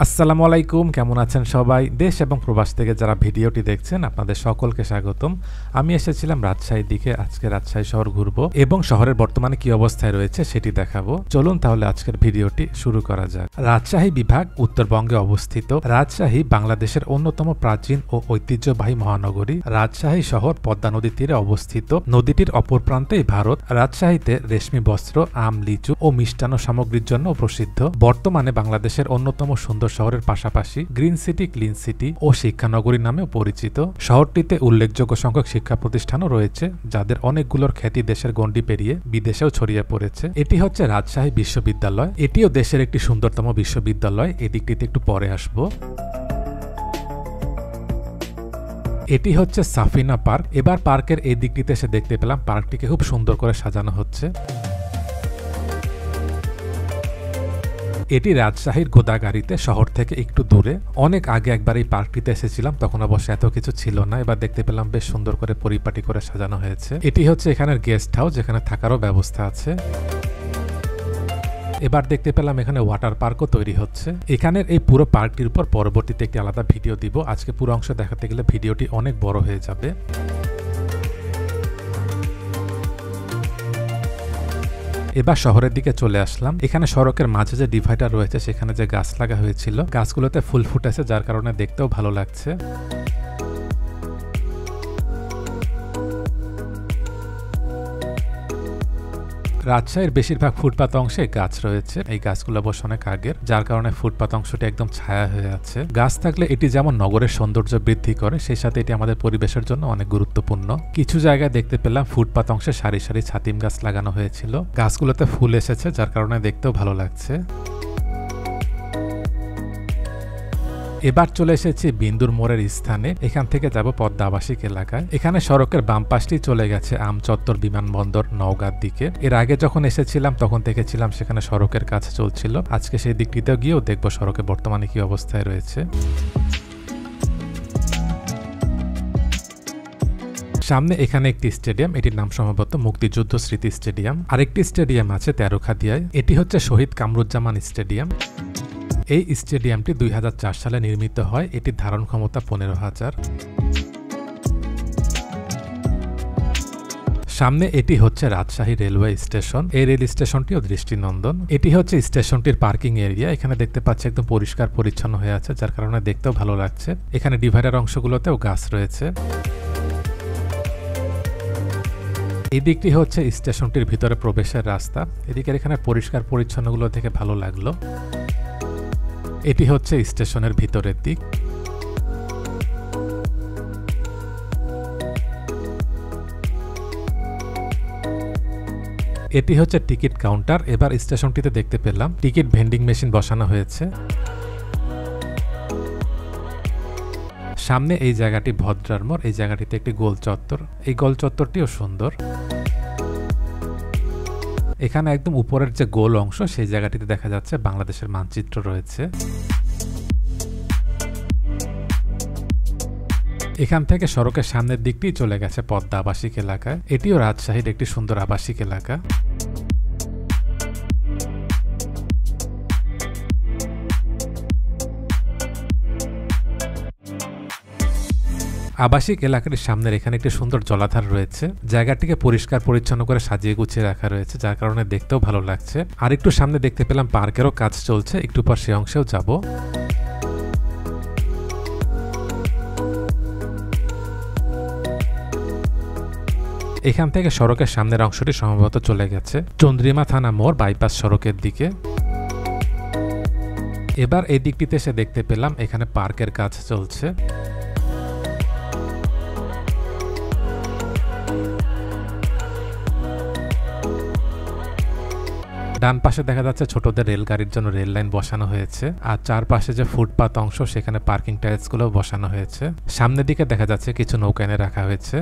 আসসালামু আলাইকুম, কেমন আছেন সবাই? দেশ এবং প্রবাস থেকে যারা ভিডিওটি দেখছেন আপনাদের সকলকে স্বাগতম। আমি এসেছিলাম রাজশাহীর দিকে। আজকে রাজশাহী শহর ঘুরবো এবং শহরের বর্তমানে কি অবস্থায় রয়েছে সেটি দেখাবো। চলুন তাহলে আজকের ভিডিওটি শুরু করা যাক। রাজশাহী বিভাগ উত্তরবঙ্গে অবস্থিত। রাজশাহী বাংলাদেশের অন্যতম প্রাচীন ও ঐতিহ্যবাহী মহানগরী। রাজশাহী শহর পদ্মা নদীর তীরে অবস্থিত। নদীটির অপর প্রান্তেই ভারত। রাজশাহীতে রেশমি বস্ত্র, আম, লিচু ও মিষ্টান্ন সামগ্রীর জন্য প্রসিদ্ধ। বর্তমানে বাংলাদেশের অন্যতম সুন্দর শহরের পাশাপাশি গ্রিন সিটি, ক্লিন সিটি ও শিক্ষানগরী নামেও পরিচিত। শহরটিতে উল্লেখযোগ্য সংখ্যক শিক্ষা প্রতিষ্ঠানও রয়েছে, যাদের অনেকগুলোর খ্যাতি দেশের গণ্ডি পেরিয়ে বিদেশেও ছড়িয়ে পড়েছে। এটি হচ্ছে রাজশাহী বিশ্ববিদ্যালয়। এটিও দেশের একটি সুন্দরতম বিশ্ববিদ্যালয়। এদিকটিতে একটু পরে আসবো। এটি হচ্ছে সাফিনা পার্ক। এবার পার্কের এই দিকটিতে এসে দেখতে পেলাম পার্কটিকে খুব সুন্দর করে সাজানো হচ্ছে। এটি রাজশাহীর গোদাগাড়িতে, শহর থেকে একটু দূরে। অনেক আগে একবার এই পার্কটিতে এসেছিলাম, তখন অবশ্য এত কিছু ছিল না। এবার দেখতে পেলাম বেশ সুন্দর করে পরিপাটি করে সাজানো হয়েছে। এটি হচ্ছে এখানের গেস্ট হাউস, যেখানে থাকারও ব্যবস্থা আছে। এবার দেখতে পেলাম এখানে ওয়াটার পার্কও তৈরি হচ্ছে। এখানের এই পুরো পার্কটির উপর পরবর্তীতে একটি আলাদা ভিডিও দিব। আজকে পুরো অংশ দেখাতে গেলে ভিডিওটি অনেক বড় হয়ে যাবে। এবার শহরের দিকে চলে আসলাম। এখানে সড়কের মাঝে যে ডিভাইডার রয়েছে সেখানে যে গাছ লাগা হয়েছিল, গাছগুলোতে ফুল ফুটেছে, যার কারণে দেখতেও ভালো লাগছে। রাজশাহীর বেশিরভাগ ফুটপাত অংশে গাছ রয়েছে। এই গাছগুলো অবশ্য অনেক আগের, যার কারণে ফুটপাত অংশটি একদম ছায়া হয়ে আছে। গাছ থাকলে এটি যেমন নগরের সৌন্দর্য বৃদ্ধি করে, সেই সাথে এটি আমাদের পরিবেশের জন্য অনেক গুরুত্বপূর্ণ। কিছু জায়গায় দেখতে পেলাম ফুটপাত অংশে সারি সারি ছাতিম গাছ লাগানো হয়েছিল। গাছগুলোতে ফুল এসেছে, যার কারণে দেখতেও ভালো লাগছে। এবার চলে এসেছি বিন্দুর মোড়ের স্থানে। এখান থেকে যাব পদ্মা আবাসিক এলাকায়। এখানে সড়কের বাম পাশটি চলে গেছে আম চত্বর, বিমানবন্দর, নওগাঁর দিকে। এর আগে যখন এসেছিলাম তখন দেখেছিলাম সেখানে সড়কের কাজ চলছিল। আজকে সেই দিকটিতেও গিয়েও দেখবো সড়কে বর্তমানে কি অবস্থায় রয়েছে। সামনে এখানে একটি স্টেডিয়াম, এটির নাম সম্ভবত মুক্তিযুদ্ধ স্মৃতি স্টেডিয়াম। আরেকটি স্টেডিয়াম আছে তেরোখাদিয়ায়, এটি হচ্ছে শহীদ কামরুজ্জামান স্টেডিয়াম। এই স্টেডিয়ামটি 2004 সালে নির্মিত হয়। এটির ধারণ ক্ষমতা 15,000। সামনে এটি হচ্ছে রাজশাহী রেলওয়ে স্টেশন। এই রেল স্টেশনটিও দৃষ্টিনন্দন। এটি হচ্ছে স্টেশনটির পার্কিং এরিয়া। এখানে দেখতে পাচ্ছি একদম পরিষ্কার পরিচ্ছন্ন হয়ে আছে, যার কারণে দেখতেও ভালো লাগছে। এখানে ডিভাইডার অংশগুলোতেও গাছ রয়েছে। এই দিকটি হচ্ছে স্টেশনটির ভিতরে প্রবেশের রাস্তা। এদিকের এখানে পরিষ্কার পরিচ্ছন্নগুলো দেখে ভালো লাগলো। এটি হচ্ছে স্টেশনের ভিতরের দিক। এটি হচ্ছে টিকিট কাউন্টার। এবার স্টেশনটিতে দেখতে পেলাম টিকিট ভেন্ডিং মেশিন বসানো হয়েছে। সামনে এই জায়গাটি ভদ্রার মোড়। এই জায়গাটিতে একটি গোল চত্বর। এই গোল চত্বরটিও সুন্দর। এখানে একদম উপরের যে গোল অংশ, সেই জায়গাটিতে দেখা যাচ্ছে বাংলাদেশের মানচিত্র রয়েছে। এখান থেকে সড়কের সামনের দিকটি চলে গেছে পদ্মা আবাসিক এলাকায়। এটিও রাজশাহীর একটি সুন্দর আবাসিক এলাকা। আবাসিক এলাকাটির সামনের এখানে একটি সুন্দর জলাধার রয়েছে। জায়গাটিকে পরিষ্কার পরিচ্ছন্ন করে সাজিয়ে গুছিয়ে রাখা রয়েছে, যার কারণে দেখতেও ভালো লাগছে। আর একটু সামনে দেখতে পেলাম পার্কেরও কাজ চলছে। একটু পর সে অংশেও যাব। এখান থেকে সড়কের সামনের অংশটি সম্ভবত চলে গেছে চন্দ্রিমা থানা মোড় বাইপাস সড়কের দিকে। এবার এই দিকটিতে এসে দেখতে পেলাম এখানে পার্কের কাজ চলছে। ডান পাশে দেখা যাচ্ছে ছোটদের রেলগাড়ির জন্য রেল লাইন বসানো হয়েছে। আর চারপাশে যে ফুটপাত অংশ, সেখানে পার্কিং টাইলস গুলো বসানো হয়েছে। সামনের দিকে দেখা যাচ্ছে কিছু নৌকা এনে রাখা হয়েছে।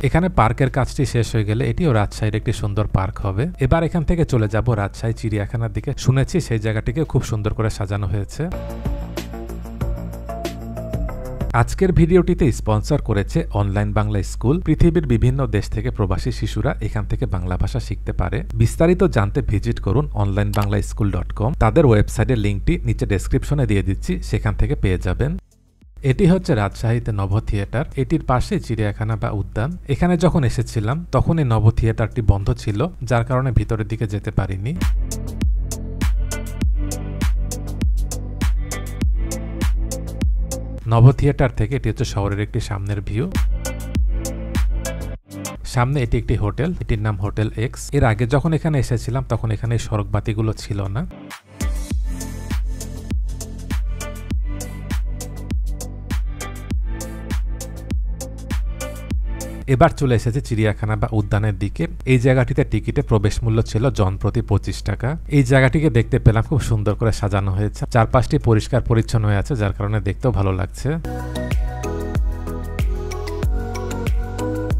এখানে পার্কের কাজটি শেষ হয়ে গেলে এটিও রাজশাহীর একটি সুন্দর পার্ক হবে। এবার এখান থেকে চলে যাব রাজশাহী চিড়িয়াখানার দিকে। শুনেছি সেই জায়গাটিকে খুব সুন্দর করে সাজানো হয়েছে। আজকের ভিডিওটিতে স্পন্সর করেছে অনলাইন বাংলা স্কুল। পৃথিবীর বিভিন্ন দেশ থেকে প্রবাসী শিশুরা এখান থেকে বাংলা ভাষা শিখতে পারে। বিস্তারিত জানতে ভিজিট করুন onlinebanglaschool.com। তাদের ওয়েবসাইটের লিঙ্কটি নিচে ডেসক্রিপশনে দিয়ে দিচ্ছি, সেখান থেকে পেয়ে যাবেন। এটি হচ্ছে রাজশাহীতে নভ থিয়েটার। এটির পাশে চিড়িয়াখানা বা উদ্যান। এখানে যখন এসেছিলাম তখন এই নভ থিয়েটারটি বন্ধ ছিল, যার কারণে ভিতরের দিকে যেতে পারিনি। নভ থিয়েটার থেকে এটি হচ্ছে শহরের একটি সামনের ভিউ। সামনে এটি একটি হোটেল, এটির নাম হোটেল এক্স। এর আগে যখন এখানে এসেছিলাম তখন এখানে সড়ক বাতিগুলো ছিল না। এবার চলে এসেছে চিড়িয়াখানা বা উদ্যানের দিকে। এই জায়গাটিতে টিকিটে প্রবেশ মূল্য ছিল জনপ্রতি 25 টাকা। এই জায়গাটিকে দেখতে পেলাম খুব সুন্দর করে সাজানো হয়েছে, চারপাশটি পরিষ্কার পরিচ্ছন্ন হয়ে আছে, যার কারণে দেখতেও ভালো লাগছে।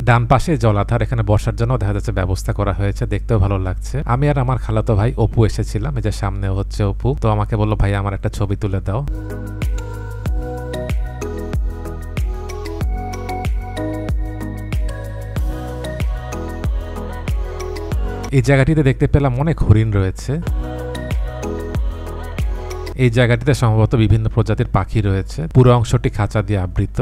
ডান পাশে জলাধার, এখানে বসার জন্য দেখা যাচ্ছে ব্যবস্থা করা হয়েছে, দেখতেও ভালো লাগছে। আমি আর আমার খালাতো ভাই অপু এসেছিলাম। এই যে সামনে হচ্ছে অপু, তো আমাকে বললো ভাই আমার একটা ছবি তুলে দাও। এই জায়গাটিতে দেখতে পেলাম অনেক হরিণ রয়েছে। এই জায়গাটিতে সম্ভবত বিভিন্ন প্রজাতির পাখি রয়েছে। পুরো অংশটি খাঁচা দিয়ে আবৃত।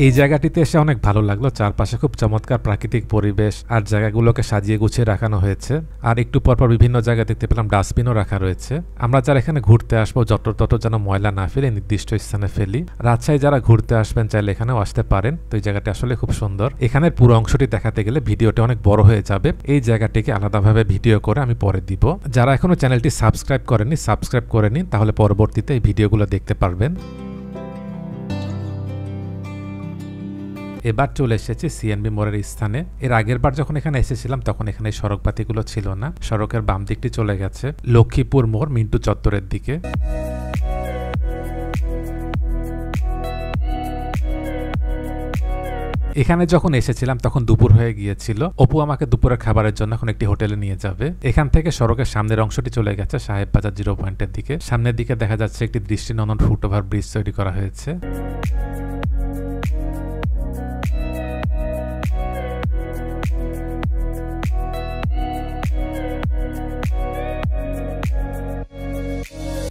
এই জায়গাটিতে এসে অনেক ভালো লাগলো। চারপাশে খুব চমৎকার প্রাকৃতিক পরিবেশ আর জায়গাগুলোকে সাজিয়ে গুছিয়ে রাখানো হয়েছে। আর একটু পরপর বিভিন্ন জায়গায় দেখতে পেলাম ডাস্টবিনও রাখা রয়েছে। আমরা যারা এখানে ঘুরতে আসবো যত তত যেন ময়লা না ফেলে নির্দিষ্ট স্থানে ফেলি। রাজশাহী যারা ঘুরতে আসবেন চাইলে এখানেও আসতে পারেন। তো এই জায়গাটি আসলে খুব সুন্দর। এখানের পুরো অংশটি দেখাতে গেলে ভিডিওটি অনেক বড় হয়ে যাবে। এই জায়গাটিকে আলাদাভাবে ভিডিও করে আমি পরে দিব। যারা এখনো চ্যানেলটি সাবস্ক্রাইব করেনি সাবস্ক্রাইব করে নিন, তাহলে পরবর্তীতে এই ভিডিওগুলো দেখতে পারবেন। এবার চলে এসেছি সিএনবি মোড়ের স্থানে। এর আগের বার যখন এখানে এসেছিলাম তখন এখানে সড়ক বাতিগুলো ছিল না। সড়কের বাম দিকটি চলে গেছে লক্ষ্মীপুর মোড় মিন্টু চত্বরের দিকে। এখানে যখন এসেছিলাম তখন দুপুর হয়ে গিয়েছিল। অপু আমাকে দুপুরের খাবারের জন্য এখন একটি হোটেলে নিয়ে যাবে। এখান থেকে সড়কের সামনের অংশটি চলে গেছে সাহেব বাজার 0 পয়েন্টের দিকে। সামনের দিকে দেখা যাচ্ছে একটি দৃষ্টিনন্দন ফুটওভার ব্রিজ তৈরি করা হয়েছে।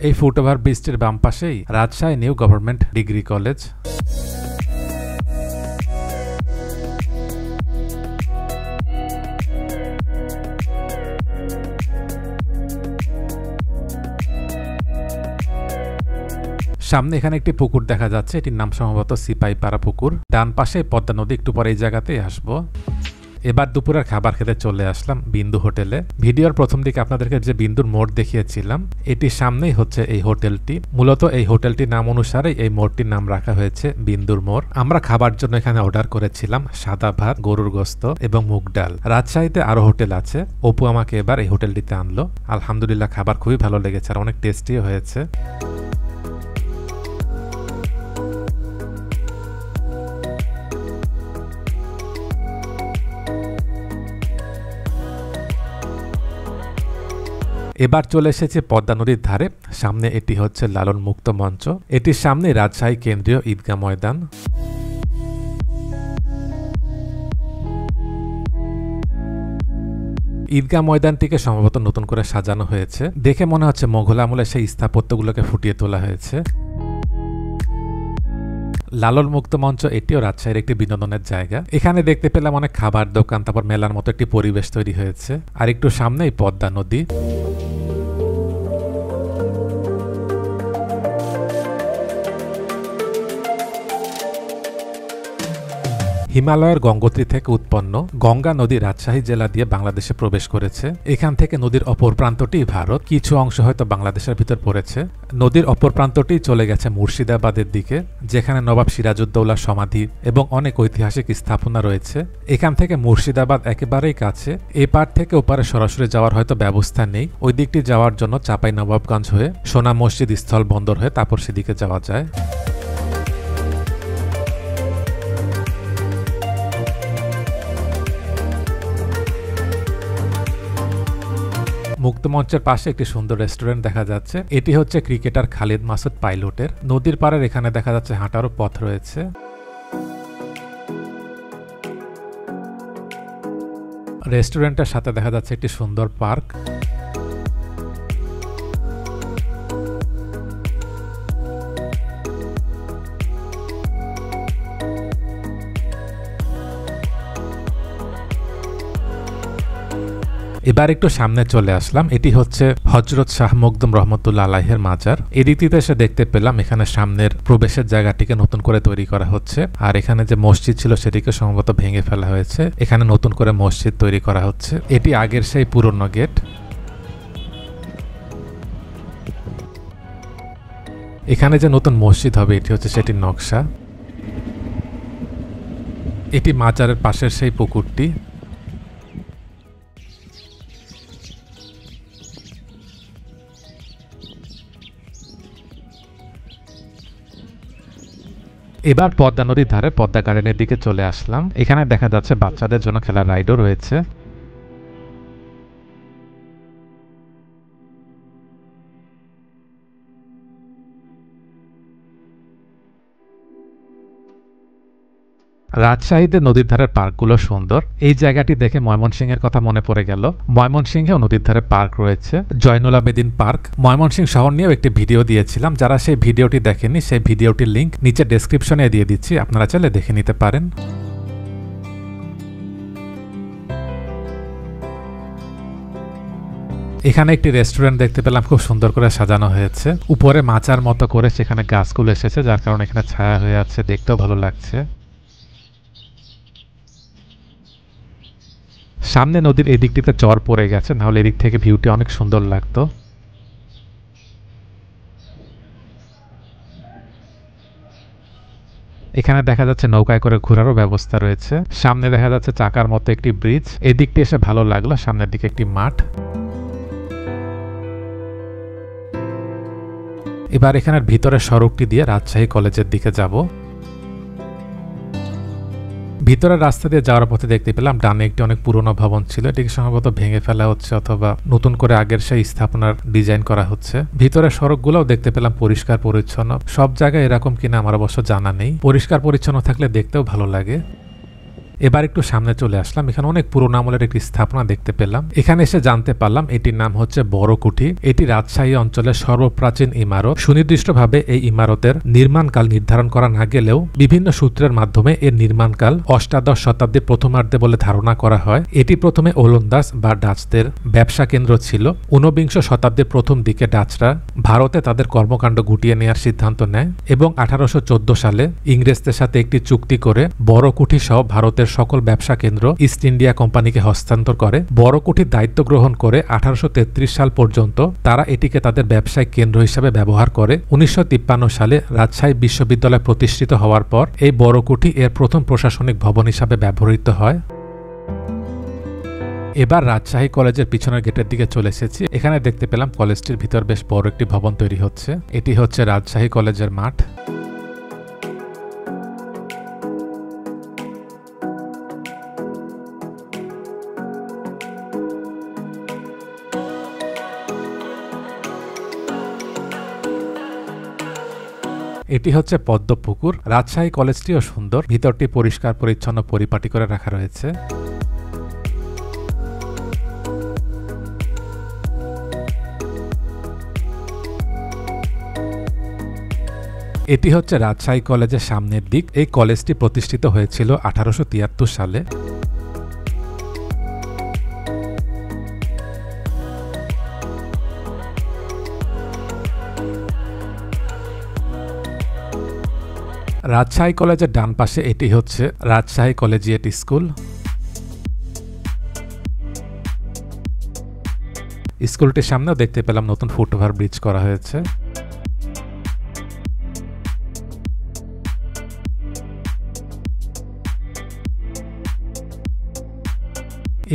এই ফুটওভার ব্রিজটির বাম পাশেই Rajshahi new government degree college. সামনে এখানে একটি পুকুর দেখা যাচ্ছে, এটির নাম সম্ভবত সিপাহীপাড়া পুকুর। ডান পাশে পদ্মা নদী, একটু পরে এই জায়গাতেই আসবো। এবার দুপুরের খাবার খেতে চলে আসলাম বিন্দু হোটেলে। ভিডিওর প্রথম দিকে আপনাদেরকে যে বিন্দুর মোড় দেখিয়েছিলাম এটির সামনেই হচ্ছে এই হোটেলটি। মূলত এই হোটেলটির নাম অনুসারে এই মোড়টির নাম রাখা হয়েছে বিন্দুর মোড়। আমরা খাবার জন্য এখানে অর্ডার করেছিলাম সাদা ভাত, গরুর গোস্ত এবং মুগ ডাল। রাজশাহীতে আরো হোটেল আছে, অপু আমাকে এবার এই হোটেলটিতে আনলো। আলহামদুলিল্লাহ খাবার খুবই ভালো লেগেছে আর অনেক টেস্টিও হয়েছে। এবার চলে এসেছে পদ্মা নদীর ধারে। সামনে এটি হচ্ছে লালন মুক্ত মঞ্চ। এটির সামনে রাজশাহী কেন্দ্রীয় ঈদগাহ ময়দান। ঈদগাহ ময়দানটিকে সম্ভবত নতুন করে সাজানো হয়েছে। দেখে মনে হচ্ছে মোগল আমলে সেই স্থাপত্যগুলোকে ফুটিয়ে তোলা হয়েছে। লালন মুক্ত মঞ্চ এটিও রাজশাহীর একটি বিনোদনের জায়গা। এখানে দেখতে পেলাম অনেক খাবার দোকান, তারপর মেলার মতো একটি পরিবেশ তৈরি হয়েছে। আর একটু সামনেই পদ্মা নদী। হিমালয়ের গঙ্গোত্রী থেকে উৎপন্ন গঙ্গা নদী রাজশাহী জেলা দিয়ে বাংলাদেশে প্রবেশ করেছে। এখান থেকে নদীর অপর প্রান্তটি ভারত, কিছু অংশ হয়তো বাংলাদেশের ভিতর পড়েছে। নদীর অপর প্রান্তটি চলে গেছে মুর্শিদাবাদের দিকে, যেখানে নবাব সিরাজউদ্দৌলার সমাধি এবং অনেক ঐতিহাসিক স্থাপনা রয়েছে। এখান থেকে মুর্শিদাবাদ একেবারেই কাছে। এপার থেকে ওপারে সরাসরি যাওয়ার হয়তো ব্যবস্থা নেই। ওই দিকটি যাওয়ার জন্য চাপাই নবাবগঞ্জ হয়ে সোনা মসজিদ স্থল বন্দর হয়ে তারপর সেদিকে যাওয়া যায়। মুক্তমঞ্চের পাশে একটি সুন্দর রেস্টুরেন্ট দেখা যাচ্ছে। এটি হচ্ছে ক্রিকেটার খালিদ মাসুদ পাইলটের। নদীর পাড়ের এখানে দেখা যাচ্ছে হাঁটারও পথ রয়েছে। রেস্টুরেন্টের সাথে দেখা যাচ্ছে একটি সুন্দর পার্ক। এবার একটু সামনে চলে আসলাম। এটি হচ্ছে হযরত শাহ মখদুম রহমতুল্লাহ আলাইহির মাজার। এদিকে এসে দেখতে পেলাম এখানে সামনের প্রবেশের জায়গাটিকে নতুন করে তৈরি করা হচ্ছে, আর এখানে যে মসজিদ ছিল সেটিকে সম্ভবত ভেঙে ফেলা হয়েছে। এখানে নতুন করে মসজিদ তৈরি করা হচ্ছে। এটি আগের সেই পুরনো গেট। এখানে যে নতুন মসজিদ হবে এটি হচ্ছে সেটির নকশা। এটি মাজারের পাশের সেই পুকুরটি। এবার পদ্মা নদীর ধারে পদ্মা গার্ডেনের দিকে চলে আসলাম। এখানে দেখা যাচ্ছে বাচ্চাদের জন্য খেলার রাইডও রয়েছে। রাজশাহীতে নদীর ধারের পার্কগুলো সুন্দর। এই জায়গাটি দেখে ময়মনসিংহের কথা মনে পড়ে গেল। ময়মনসিংহেও নদীর ধারে পার্ক রয়েছে, জয়নুল আবেদিন পার্ক। ময়মনসিংহ শহর নিয়েও একটি ভিডিও দিয়েছিলাম, যারা সেই ভিডিওটি দেখেনি সেই ভিডিওটির লিংক নিচে ডেসক্রিপশনে দিয়ে দিচ্ছি, আপনারা চাইলে দেখে নিতে পারেন। এখানে একটি রেস্টুরেন্ট দেখতে পেলাম, খুব সুন্দর করে সাজানো হয়েছে। উপরে মাচার মতো করে সেখানে গাছগুলো এসেছে, যার কারণে এখানে ছায়া হয়ে আছে, দেখতেও ভালো লাগছে। সামনে নদীর এই দিকটিতে চর পড়ে গেছে, নাহলে এদিক থেকে ভিউটি অনেক সুন্দর লাগতো। এখানে দেখা যাচ্ছে নৌকায় করে ঘোরারও ব্যবস্থা রয়েছে। সামনে দেখা যাচ্ছে চাকার মতো একটি ব্রিজ। এই দিকটি এসে ভালো লাগলো। সামনের দিকে একটি মাঠ। এবার এখানের ভিতরের সড়কটি দিয়ে রাজশাহী কলেজের দিকে যাব। ভিতরের রাস্তা দিয়ে যাওয়ার পথে দেখতে পেলাম ডানে একটি অনেক পুরনো ভবন ছিল, এটিকে সম্ভবত ভেঙে ফেলা হচ্ছে অথবা নতুন করে আগের সেই স্থাপনার ডিজাইন করা হচ্ছে। ভিতরের সড়কগুলোও দেখতে পেলাম পরিষ্কার পরিচ্ছন্ন। সব জায়গায় এরকম কিনা আমার অবশ্য জানা নেই। পরিষ্কার পরিচ্ছন্ন থাকলে দেখতেও ভালো লাগে। এবার একটু সামনে চলে আসলাম। এখানে অনেক পুরোনো আমলের একটি স্থাপনা দেখতে পেলাম। এখানে এসে জানতে পারলাম এটির নাম হচ্ছে বড়কুঠি। এটি রাজশাহী অঞ্চলের সর্বপ্রাচীন ইমারত। সুনির্দিষ্টভাবে এই ইমারতের নির্মাণকাল নির্ধারণ করা না গেলেও বিভিন্ন সূত্রের মাধ্যমে এর নির্মাণকাল অষ্টাদশ শতাব্দীর প্রথমার্ধে বলে ধারণা করা হয়। এটি প্রথমে ওলন্দাজ বা ডাচদের ব্যবসা কেন্দ্র ছিল। ঊনবিংশ শতাব্দীর প্রথম দিকে ডাচরা ভারতে তাদের কর্মকাণ্ড গুটিয়ে নেওয়ার সিদ্ধান্ত নেয় এবং 1814 সালে ইংরেজদের সাথে একটি চুক্তি করে বড়কুঠি সহ ভারতের সকল ব্যবসা কেন্দ্র ইস্ট ইন্ডিয়া কোম্পানিকে হস্তান্তর করে। বড়কুঠির দায়িত্ব গ্রহণ করে 1833 সাল পর্যন্ত তারা এটিকে তাদের ব্যবসায়িক কেন্দ্র হিসেবে ব্যবহার করে। 1953 সালে রাজশাহী বিশ্ববিদ্যালয় প্রতিষ্ঠিত হওয়ার পর এই বড়কুঠি এর প্রথম প্রশাসনিক ভবন হিসাবে ব্যবহৃত হয়। এবার রাজশাহী কলেজের পিছনের গেটের দিকে চলে এসেছি। এখানে দেখতে পেলাম কলেজটির ভিতর বেশ বড় একটি ভবন তৈরি হচ্ছে। এটি হচ্ছে রাজশাহী কলেজের মাঠ। এটি হচ্ছে পদ্মপুকুর। রাজশাহী কলেজটিও সুন্দর, ভিতরটি পরিষ্কার পরিচ্ছন্ন পরিপাটি করে রাখা রয়েছে। এটি হচ্ছে রাজশাহী কলেজের সামনের দিক। এই কলেজটি প্রতিষ্ঠিত হয়েছিল 1873 সালে। রাজশাহী কলেজের ডান পাশে এটি হচ্ছে রাজশাহী কলেজিয়েট স্কুল। স্কুলটির সামনেও দেখতে পেলাম নতুন ফুটওভার ব্রিজ করা হয়েছে।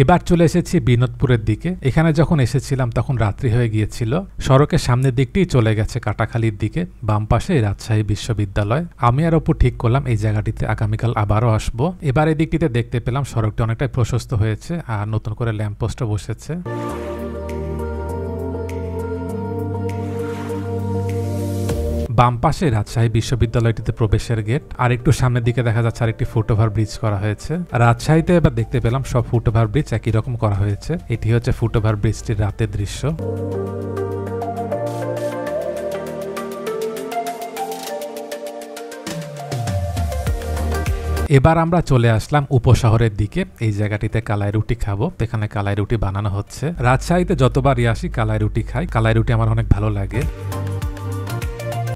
এবার চলে এসেছি বিনোদপুরের দিকে। এখানে যখন এসেছিলাম তখন রাত্রি হয়ে গিয়েছিল। সড়কের সামনের দিকটি চলে গেছে কাটাখালীর দিকে, বাম পাশে রাজশাহী বিশ্ববিদ্যালয়। আমি আর অপু ঠিক করলাম এই জায়গাটিতে আগামীকাল আবারও আসবো। এবার এই দিকটিতে দেখতে পেলাম সড়কটি অনেকটাই প্রশস্ত হয়েছে আর নতুন করে ল্যাম্পপোস্টও বসেছে। বাম পাশে রাজশাহী বিশ্ববিদ্যালয়টিতে প্রবেশের গেট, আর একটু সামনের দিকে দেখা যাচ্ছে আরেকটি ফুটওভার ব্রিজ করা হয়েছে। রাজশাহীতে এবার দেখতে পেলাম সব ফুটওভার ব্রিজ একই রকম করা হয়েছে। এটি হচ্ছে ফুটওভার ব্রিজটির রাতের দৃশ্য। এবার আমরা চলে আসলাম উপশহরের দিকে। এই জায়গাটিতে কালাই রুটি খাবো। এখানে কালাই রুটি বানানো হচ্ছে। রাজশাহীতে যতবারই আসি কালাই রুটি খাই। কালাই রুটি আমার অনেক ভালো লাগে।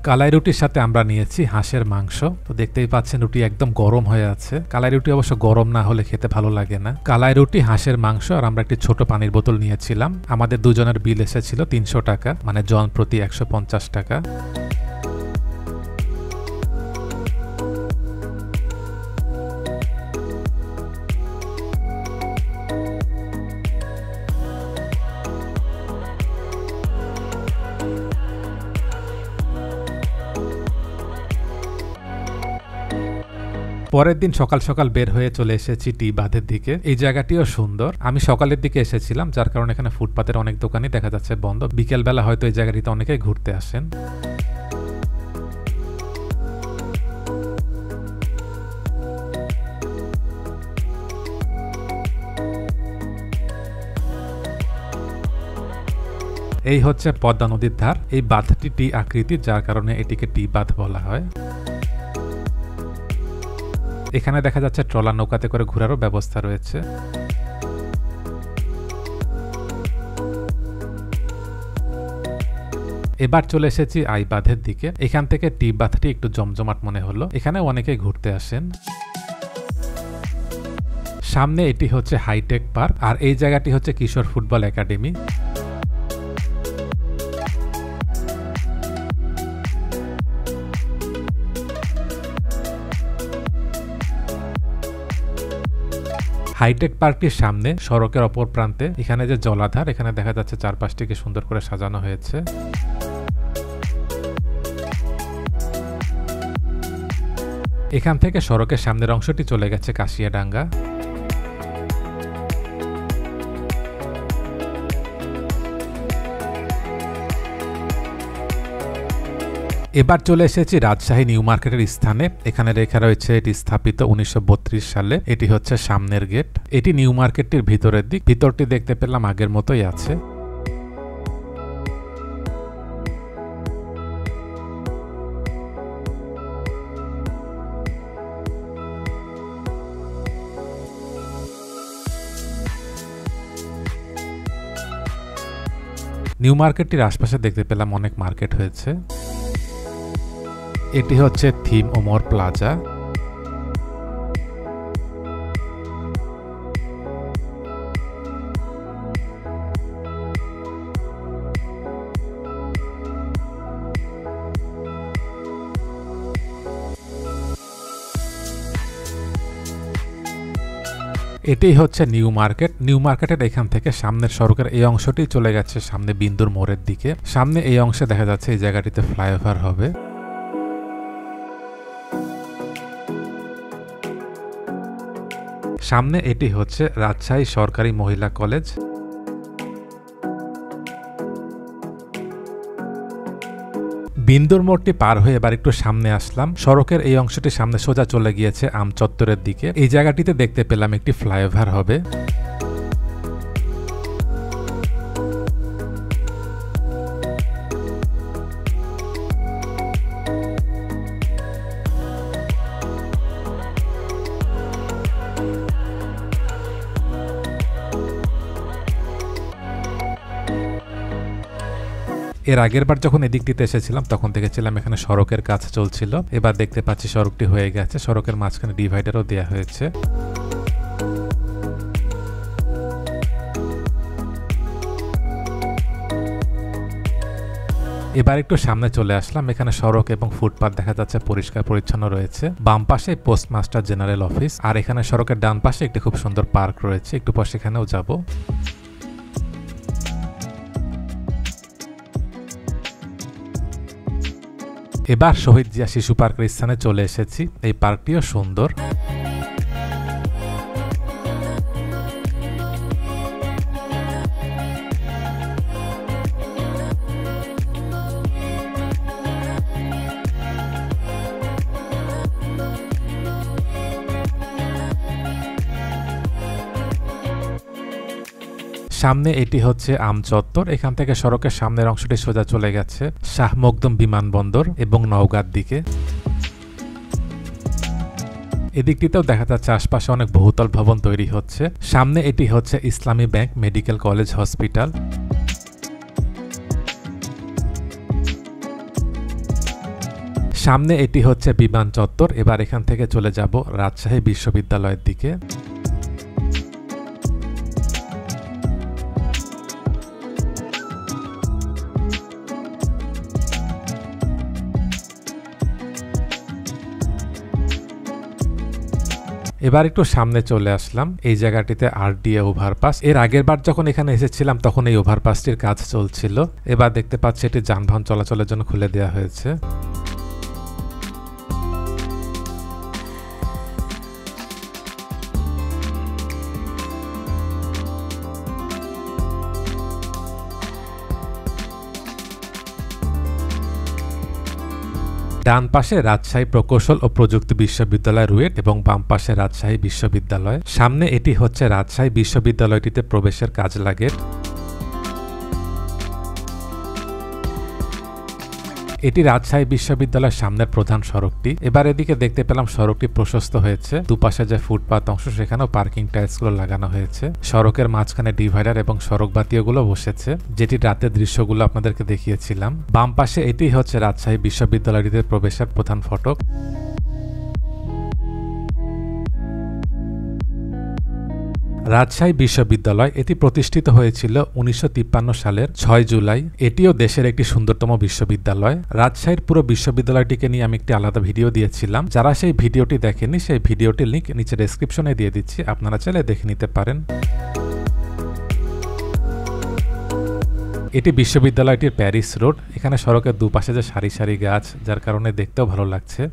কালাই রুটির সাথে আমরা নিয়েছি হাঁসের মাংস। তো দেখতেই পাচ্ছেন রুটি একদম গরম হয়ে আছে। কালাই রুটি অবশ্য গরম না হলে খেতে ভালো লাগে না। কালাই রুটি, হাঁসের মাংস, আর আমরা একটি ছোট পানির বোতল নিয়েছিলাম। আমাদের দুজনের বিল এসেছিল 300 টাকা, মানে জন প্রতি 150 টাকা। পরের দিন সকাল সকাল বের হয়ে চলে এসেছি টি বাঁধের দিকে। এই জায়গাটিও সুন্দর। আমি সকালের দিকে এসেছিলাম, যার কারণে এখানে ফুটপাতের অনেক দোকানই দেখা যাচ্ছে বন্ধ। বিকেলবেলা হয়তো এই জায়গাটিতে অনেকেই ঘুরতে আসেন। এই হচ্ছে পদ্মা নদীর ধার। এই বাঁধটি টি আকৃতির, যার কারণে এটিকে টি বাঁধ বলা হয়। এখানে দেখা যাচ্ছে ট্রলার নৌকাতে করে ঘোরারও ব্যবস্থা রয়েছে। এবার চলে এসেছি আই বাঁধের দিকে। এখান থেকে টি বাঁধটি একটু জমজমাট মনে হলো। এখানে অনেকেই ঘুরতে আসেন। সামনে এটি হচ্ছে হাইটেক পার্ক, আর এই জায়গাটি হচ্ছে কিশোর ফুটবল একাডেমি। হাইটেক পার্কটির সামনে সড়কের অপর প্রান্তে এখানে যে জলাধার, এখানে দেখা যাচ্ছে চারপাশটিকে সুন্দর করে সাজানো হয়েছে। এখান থেকে সড়কের সামনের অংশটি চলে গেছে কাশিয়াডাঙ্গা। এবার চলে এসেছি রাজশাহী নিউ মার্কেটের স্থানে। এখানে লেখা রয়েছে এটি স্থাপিত 1932 সালে। এটি হচ্ছে সামনের গেট। এটি নিউ মার্কেটটির ভিতরের দিক। ভিতরটি দেখতে পেলাম আগের মতোই আছে। নিউ মার্কেটটির আশপাশে দেখতে পেলাম অনেক মার্কেট হয়েছে। এটি হচ্ছে থিম ওমর প্লাজা। এটাই হচ্ছে নিউ মার্কেট। নিউ মার্কেটের এখান থেকে সামনের সড়কের এই অংশটি চলে গেছে সামনে বিন্দুর মোড়ের দিকে। সামনে এই অংশে দেখা যাচ্ছে এই জায়গাটিতে ফ্লাইওভার হবে। সামনে এটি হচ্ছে রাজশাহী সরকারি মহিলা কলেজ। বিন্দুর মোড়টি পার হয়ে এবার একটু সামনে আসলাম। সড়কের এই অংশটি সামনে সোজা চলে গিয়েছে আম চত্বরের দিকে। এই জায়গাটিতে দেখতে পেলাম একটি ফ্লাইওভার হবে। এর আগের বার যখন এদিকটিতে এসেছিলাম তখন দেখেছিলাম এখানে সড়কের কাজ চলছিল। এবার দেখতে পাচ্ছি সড়কটি হয়ে গেছে। সড়কের মাঝখানে ডিভাইডারও দেওয়া হয়েছে। এবার একটু সামনে চলে আসলাম। এখানে সড়ক এবং ফুটপাত দেখা যাচ্ছে পরিষ্কার পরিচ্ছন্ন রয়েছে। বাম পাশে পোস্টমাস্টার জেনারেল অফিস, আর এখানে সড়কের ডান পাশে একটি খুব সুন্দর পার্ক রয়েছে। একটু পর সেখানেও যাব। এবার শহীদ জিয়া শিশু পার্কের স্থানে চলে এসেছি। এই পার্কটিও সুন্দর। সামনে এটি হচ্ছে আম চত্বর। এখান থেকে সড়কের সামনের অংশটি সোজা চলে গেছে শাহ মখদুম বিমানবন্দর এবং নওগাঁর দিকে। এদিকটিতেও দেখা যাচ্ছে আশপাশে অনেক বহুতল ভবন তৈরি হচ্ছে। সামনে এটি হচ্ছে ইসলামী ব্যাংক মেডিকেল কলেজ হসপিটাল। সামনে এটি হচ্ছে বিমান চত্বর। এবার এখান থেকে চলে যাব রাজশাহী বিশ্ববিদ্যালয়ের দিকে। এবার একটু সামনে চলে আসলাম। এই জায়গাটিতে আরডিএ ওভারপাস। এর আগের বার যখন এখানে এসেছিলাম তখন এই ওভারপাসটির কাজ চলছিল। এবার দেখতে পাচ্ছি এটি যানবাহন চলাচলের জন্য খুলে দেওয়া হয়েছে। ডান পাশে রাজশাহী প্রকৌশল ও প্রযুক্তি বিশ্ববিদ্যালয় রুয়েট এবং বাম পাশে রাজশাহী বিশ্ববিদ্যালয়। সামনে এটি হচ্ছে রাজশাহী বিশ্ববিদ্যালয়টিতে প্রবেশের কাজলা গেট। এটি রাজশাহী বিশ্ববিদ্যালয়ের সামনের প্রধান সড়কটি। এবার এদিকে দেখতে পেলাম সড়কটি প্রশস্ত হয়েছে। দুপাশে যে ফুটপাত অংশ সেখানেও পার্কিং টাইলসগুলো লাগানো হয়েছে। সড়কের মাঝখানে ডিভাইডার এবং সড়ক বাতিগুলো বসেছে, যেটি রাতের দৃশ্যগুলো আপনাদেরকে দেখিয়েছিলাম। বাম পাশে এটি হচ্ছে রাজশাহী বিশ্ববিদ্যালয়টিতে প্রবেশের প্রধান ফটক। রাজশাহী বিশ্ববিদ্যালয় এটি প্রতিষ্ঠিত হয়েছিল 1953 সালের 6 জুলাই। এটিও দেশের একটি সুন্দরতম বিশ্ববিদ্যালয়। রাজশাহীর পুরো বিশ্ববিদ্যালয়টিকে নিয়ে আমি একটি আলাদা ভিডিও দিয়েছিলাম। যারা সেই ভিডিওটি দেখেনি সেই ভিডিওটির লিংক নিচে ডেসক্রিপশনে দিয়ে দিচ্ছি, আপনারা চাইলে দেখে নিতে পারেন। এটি বিশ্ববিদ্যালয়টির প্যারিস রোড। এখানে সড়কের দুপাশে যে সারি সারি গাছ, যার কারণে দেখতেও ভালো লাগছে।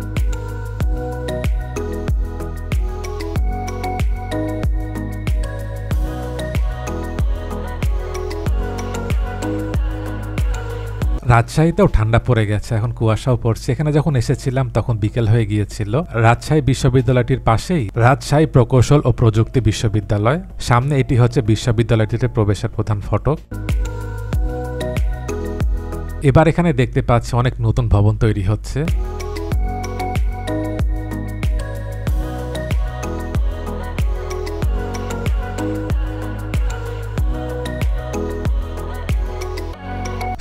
রাজশাহীতেও ঠান্ডা পড়ে গেছে, এখন কুয়াশাও পড়ছে। এখানে যখন এসেছিলাম তখন বিকেল হয়ে গিয়েছিল। রাজশাহী বিশ্ববিদ্যালয়টির পাশেই রাজশাহী প্রকৌশল ও প্রযুক্তি বিশ্ববিদ্যালয়। সামনে এটি হচ্ছে বিশ্ববিদ্যালয়টিতে প্রবেশের প্রধান ফটক। এবার এখানে দেখতে পাচ্ছি অনেক নতুন ভবন তৈরি হচ্ছে।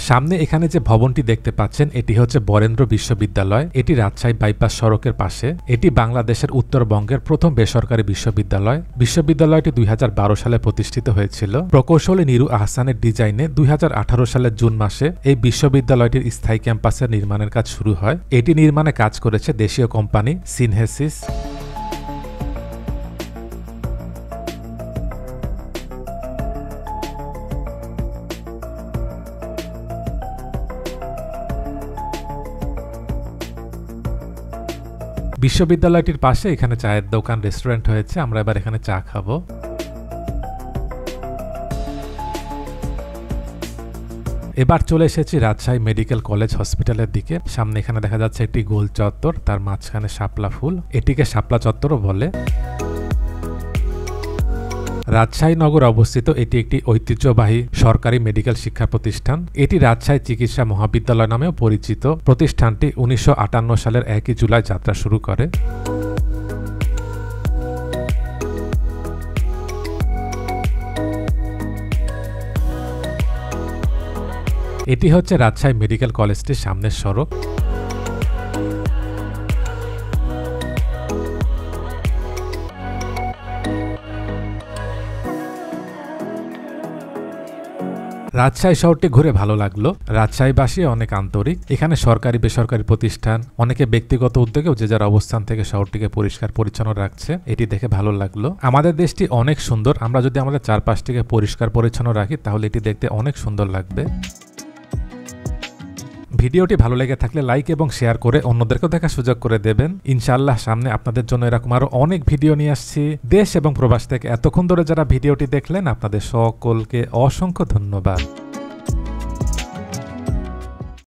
সামনে এখানে যে ভবনটি দেখতে পাচ্ছেন এটি হচ্ছে বরেন্দ্র বিশ্ববিদ্যালয়। এটি রাজশাহী বাইপাস সড়কের পাশে। এটি বাংলাদেশের উত্তরবঙ্গের প্রথম বেসরকারি বিশ্ববিদ্যালয়। বিশ্ববিদ্যালয়টি 2012 সালে প্রতিষ্ঠিত হয়েছিল। প্রকৌশলী নিরু আহসানের ডিজাইনে 2018 সালের জুন মাসে এই বিশ্ববিদ্যালয়টির স্থায়ী ক্যাম্পাসের নির্মাণের কাজ শুরু হয়। এটি নির্মাণে কাজ করেছে দেশীয় কোম্পানি সিনহেসিস। বিশ্ববিদ্যালয়টির পাশে এখানে চায়ের দোকান, রেস্টুরেন্ট হয়েছে। আমরা এবার এখানে চা খাবো। এবার চলে এসেছি রাজশাহী মেডিকেল কলেজ হসপিটালের দিকে। সামনে এখানে দেখা যাচ্ছে একটি গোল চত্বর, তার মাঝখানে শাপলা ফুল। এটিকে শাপলা চত্বরও বলে। রাজশাহী নগর অবস্থিত এটি একটি ঐতিহ্যবাহী সরকারি মেডিকেল শিক্ষা প্রতিষ্ঠান। এটি রাজশাহী চিকিৎসা মহাবিদ্যালয় নামেও পরিচিত। প্রতিষ্ঠানটি 1958 সালের 1 জুলাই যাত্রা শুরু করে। এটি হচ্ছে রাজশাহী মেডিকেল কলেজটির সামনের সড়ক। রাজশাহী শহরটি ঘুরে ভালো লাগলো। রাজশাহীবাসী অনেক আন্তরিক। এখানে সরকারি বেসরকারি প্রতিষ্ঠান, অনেকে ব্যক্তিগত উদ্যোগেও যে যার অবস্থান থেকে শহরটিকে পরিষ্কার পরিচ্ছন্ন রাখছে, এটি দেখে ভালো লাগলো। আমাদের দেশটি অনেক সুন্দর। আমরা যদি আমাদের চারপাশটিকে পরিষ্কার পরিচ্ছন্ন রাখি তাহলে এটি দেখতে অনেক সুন্দর লাগবে। ভিডিওটি ভালো লেগে থাকলে লাইক এবং শেয়ার করে অন্যদেরকেও দেখার সুযোগ করে দেবেন। ইনশাআল্লাহ সামনে আপনাদের জন্য এরকম আরো অনেক ভিডিও নিয়ে আসছি। দেশ এবং প্রবাস থেকে এতক্ষণ ধরে যারা ভিডিওটি দেখলেন আপনাদের সকলকে অসংখ্য ধন্যবাদ।